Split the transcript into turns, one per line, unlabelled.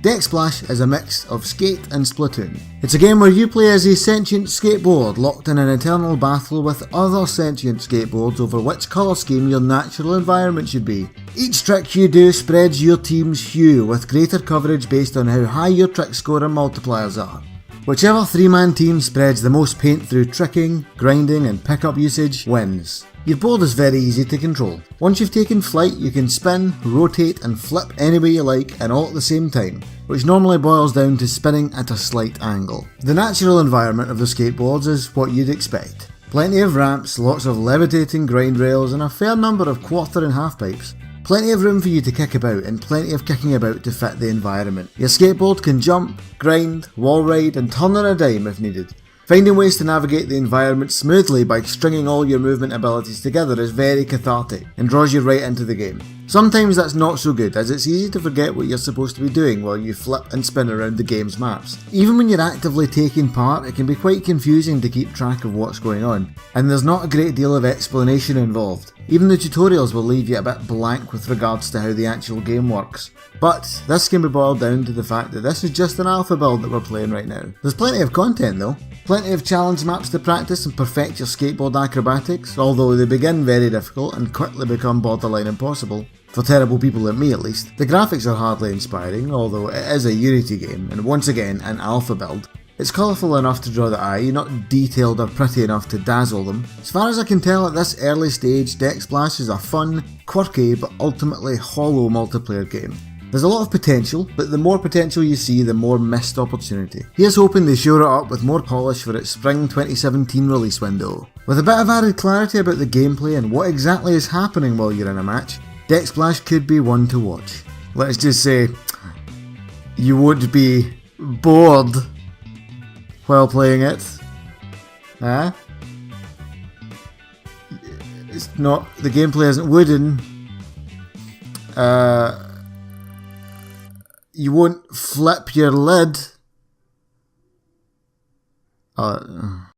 Decksplash is a mix of Skate and Splatoon. It's a game where you play as a sentient skateboard locked in an eternal battle with other sentient skateboards over which colour scheme your natural environment should be. Each trick you do spreads your team's hue with greater coverage based on how high your trick score and multipliers are. Whichever 3-man team spreads the most paint through tricking, grinding and pickup usage wins. Your board is very easy to control. Once you've taken flight, you can spin, rotate and flip any way you like and all at the same time, which normally boils down to spinning at a slight angle. The natural environment of the skateboards is what you'd expect. Plenty of ramps, lots of levitating grind rails and a fair number of quarter and half pipes. Plenty of room for you to kick about and plenty of kicking about to fit the environment. Your skateboard can jump, grind, wall ride and turn on a dime if needed. Finding ways to navigate the environment smoothly by stringing all your movement abilities together is very cathartic and draws you right into the game. Sometimes that's not so good, as it's easy to forget what you're supposed to be doing while you flip and spin around the game's maps. Even when you're actively taking part, it can be quite confusing to keep track of what's going on, and there's not a great deal of explanation involved. Even the tutorials will leave you a bit blank with regards to how the actual game works. But this can be boiled down to the fact that this is just an alpha build that we're playing right now. There's plenty of content though. Plenty of challenge maps to practice and perfect your skateboard acrobatics, although they begin very difficult and quickly become borderline impossible. For terrible people like me at least. The graphics are hardly inspiring, although it is a Unity game, and once again an alpha build. It's colourful enough to draw the eye, not detailed or pretty enough to dazzle them. As far as I can tell at this early stage, Decksplash is a fun, quirky, but ultimately hollow multiplayer game. There's a lot of potential, but the more potential you see, the more missed opportunity. Here's hoping they shore it up with more polish for its spring 2017 release window. With a bit of added clarity about the gameplay and what exactly is happening while you're in a match, Decksplash could be one to watch. Let's just say, you would be bored while playing it. Huh? It's not, the gameplay isn't wooden. You won't flip your lid.